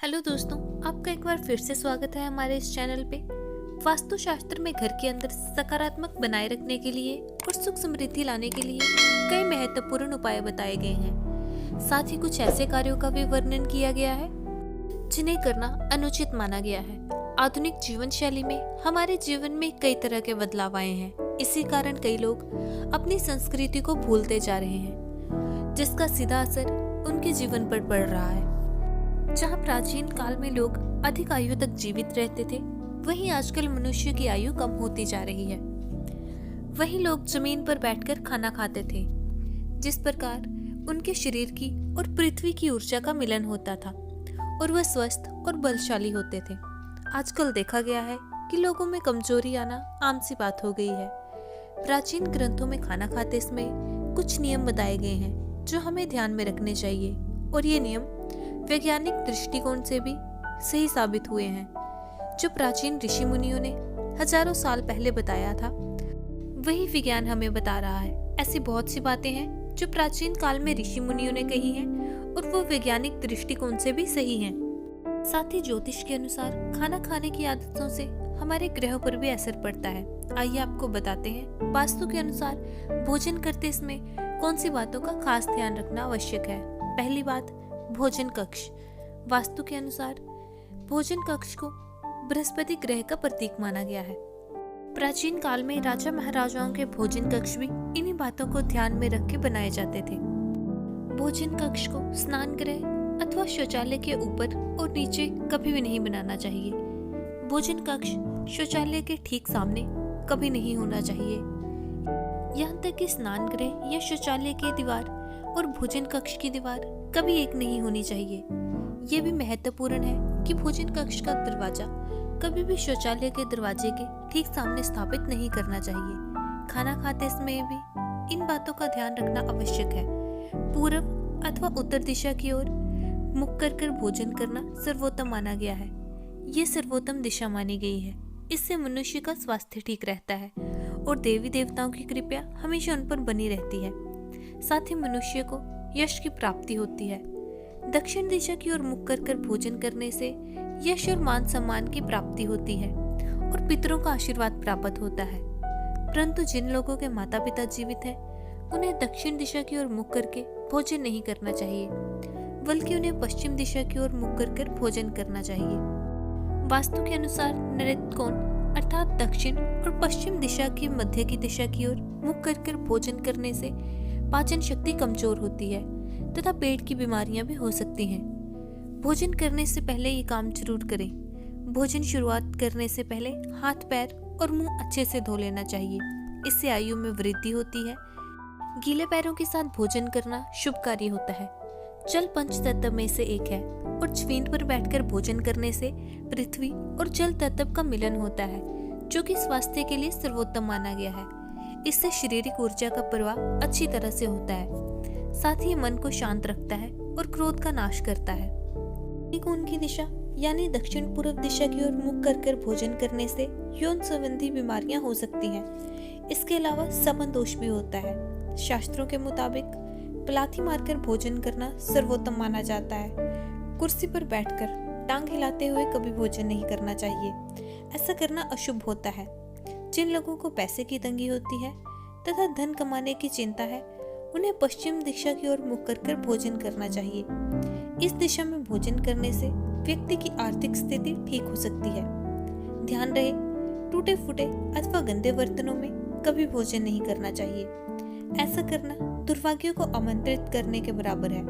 Hello दोस्तों, आपका एक बार फिर से स्वागत है हमारे इस चैनल पे। वास्तुशास्त्र में घर के अंदर सकारात्मक बनाए रखने के लिए और सुख समृद्धि लाने के लिए कई महत्वपूर्ण उपाय बताए गए हैं। साथ ही कुछ ऐसे कार्यों का भी वर्णन किया गया है जिन्हें करना अनुचित माना गया है। आधुनिक जीवन शैली में हमारे जीवन में कई तरह के बदलाव आए हैं। इसी कारण कई लोग अपनी संस्कृति को भूलते जा रहे हैं, जिसका सीधा असर उनके जीवन पर पड़ रहा है। जहाँ प्राचीन काल में लोग अधिक आयु तक जीवित रहते थे, वहीं आजकल मनुष्य की आयु कम होती जा रही है। वहीं लोग जमीन पर बैठकर खाना खाते थे, जिस प्रकार उनके शरीर की और पृथ्वी की ऊर्जा का मिलन होता था और वह स्वस्थ और बलशाली होते थे। आजकल देखा गया है कि लोगों में कमजोरी आना आम सी बात हो गई है। प्राचीन ग्रंथों में खाना खाते समय कुछ नियम बताए गए हैं जो हमें ध्यान में रखने चाहिए, और ये नियम वैज्ञानिक दृष्टिकोण से भी सही साबित हुए हैं। जो प्राचीन ऋषि मुनियों ने हजारों साल पहले बताया था, वही विज्ञान हमें बता रहा है। ऐसी बहुत सी बातें हैं जो प्राचीन काल में ऋषि मुनियों ने कही हैं और वो वैज्ञानिक दृष्टिकोण से भी सही हैं। साथ ही ज्योतिष के अनुसार खाना खाने की आदतों से हमारे ग्रहों पर भी असर पड़ता है। आइए आपको बताते हैं वास्तु के अनुसार भोजन करते समय कौन सी बातों का खास ध्यान रखना आवश्यक है। पहली बात, भोजन कक्ष। वास्तु के अनुसार भोजन कक्ष को बृहस्पति ग्रह का प्रतीक माना गया है। प्राचीन काल में राजा महाराजाओं के भोजन कक्ष भी इन्हीं बातों को ध्यान में रख के बनाए जाते थे। भोजन कक्ष को स्नान गृह अथवा शौचालय के ऊपर और नीचे कभी भी नहीं बनाना चाहिए। भोजन कक्ष शौचालय के ठीक सामने कभी नहीं होना चाहिए। यहाँ तक कि स्नान गृह या शौचालय की दीवार और भोजन कक्ष की दीवार कभी एक नहीं होनी चाहिए। ये भी महत्वपूर्ण है कि भोजन कक्ष का दरवाजा कभी भी शौचालय के दरवाजे के ठीक सामने स्थापित नहीं करना चाहिए। खाना खाते समय भी इन बातों का ध्यान रखना आवश्यक है। पूर्व अथवा उत्तर दिशा की ओर मुख कर भोजन करना सर्वोत्तम माना गया है। ये सर्वोत्तम दिशा मानी गई है। इससे मनुष्य का स्वास्थ्य ठीक रहता है और देवी देवताओं की कृपा हमेशा उन पर बनी रहती है। साथ ही मनुष्य को यश की प्राप्ति होती है। दक्षिण दिशा की ओर मुख कर भोजन करने से यश और मान सम्मान की प्राप्ति होती है और पितरों का आशीर्वाद प्राप्त होता है। परंतु जिन लोगों के माता पिता जीवित हैं, उन्हें दक्षिण दिशा की ओर मुख करके भोजन नहीं करना चाहिए, बल्कि उन्हें पश्चिम दिशा की ओर मुख कर भोजन करना चाहिए। वास्तु के अनुसार नृत्य कोण अर्थात दक्षिण और पश्चिम दिशा की मध्य की दिशा की ओर मुख कर भोजन करने से पाचन शक्ति कमजोर होती है तथा पेट की बीमारियां भी हो सकती हैं। भोजन करने से पहले ये काम जरूर करें। भोजन शुरुआत करने से पहले हाथ पैर और मुंह अच्छे से धो लेना चाहिए। इससे आयु में वृद्धि होती है। गीले पैरों के साथ भोजन करना शुभकारी होता है। जल पंच तत्व में से एक है और जमीन पर बैठकर भोजन करने से पृथ्वी और जल तत्व का मिलन होता है, जो कि स्वास्थ्य के लिए सर्वोत्तम माना गया है। इससे शारीरिक ऊर्जा का प्रवाह अच्छी तरह से होता है। साथ ही मन को शांत रखता है और क्रोध का नाश करता है। कोण की दिशा यानी दक्षिण पूर्व दिशा की ओर मुख कर भोजन करने से यौन संबंधी बीमारियां हो सकती हैं। इसके अलावा समन दोष भी होता है। शास्त्रों के मुताबिक पलाथी मारकर भोजन करना सर्वोत्तम माना जाता है। कुर्सी पर बैठकर टांग हिलाते हुए कभी भोजन नहीं करना चाहिए। ऐसा करना अशुभ होता है। जिन लोगों को पैसे की तंगी होती है तथा धन कमाने की चिंता है, उन्हें पश्चिम दिशा की ओर मुख कर भोजन करना चाहिए। इस दिशा में भोजन करने से व्यक्ति की आर्थिक स्थिति ठीक हो सकती है। ध्यान रहे, टूटे फूटे अथवा गंदे बर्तनों में कभी भोजन नहीं करना चाहिए। ऐसा करना दुर्भाग्य को आमंत्रित करने के बराबर है।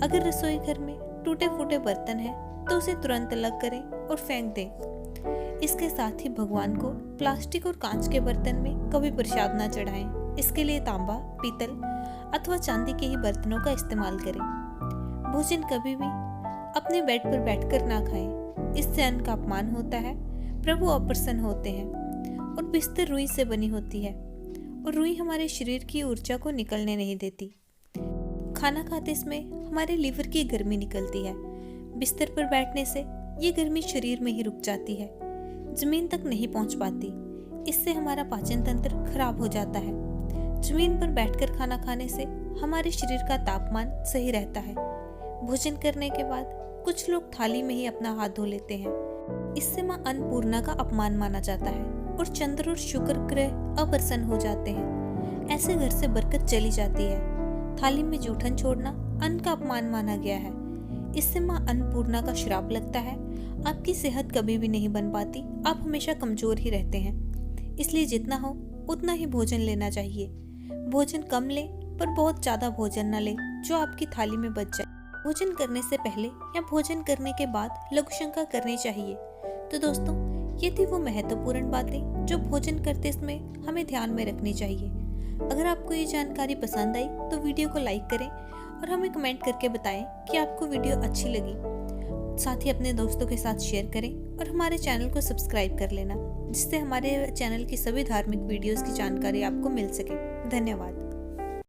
अगर रसोई घर में टूटे फूटे बर्तन है तो उसे तुरंत अलग करें और फेंक दें। इसके साथ ही भगवान को प्लास्टिक और कांच के बर्तन में कभी प्रसाद न चढ़ाएं। इसके लिए तांबा, पीतल अथवा चांदी के ही बर्तनों का इस्तेमाल करें। भोजन कभी भी अपने बेड पर बैठकर ना खाएं। इससे अन्न का अपमान होता है, प्रभु अप्रसन्न होते हैं। और बिस्तर रुई से बनी होती है और रुई हमारे शरीर की ऊर्जा को निकलने नहीं देती। खाना खाते समय हमारे लीवर की गर्मी निकलती है। बिस्तर पर बैठने से ये गर्मी शरीर में ही रुक जाती है, जमीन तक नहीं पहुंच पाती। इससे हमारा पाचन तंत्र खराब हो जाता है। जमीन पर बैठकर खाना खाने से हमारे शरीर का तापमान सही रहता है। भोजन करने के बाद कुछ लोग थाली में ही अपना हाथ धो लेते हैं। इससे माँ अन्नपूर्णा का अपमान माना जाता है और चंद्र और शुक्र ग्रह अप्रसन्न हो जाते हैं। ऐसे घर से बरकत चली जाती है। थाली में जूठन छोड़ना अन्न का अपमान माना गया है। इससे माँ अन्नपूर्णा का श्राप लगता है। आपकी सेहत कभी भी नहीं बन पाती, आप हमेशा कमजोर ही रहते हैं। इसलिए जितना हो उतना ही भोजन लेना चाहिए। भोजन कम ले पर बहुत ज्यादा भोजन न ले जो आपकी थाली में बच जाए। भोजन करने से पहले या भोजन करने के बाद लघु शंका करनी चाहिए। तो दोस्तों, ये थी वो महत्वपूर्ण बातें जो भोजन करते समय हमें ध्यान में रखनी चाहिए। अगर आपको ये जानकारी पसंद आई तो वीडियो को लाइक करें और हमें कमेंट करके बताएं कि आपको वीडियो अच्छी लगी। साथ ही अपने दोस्तों के साथ शेयर करें और हमारे चैनल को सब्सक्राइब कर लेना, जिससे हमारे चैनल की सभी धार्मिक वीडियोस की जानकारी आपको मिल सके। धन्यवाद।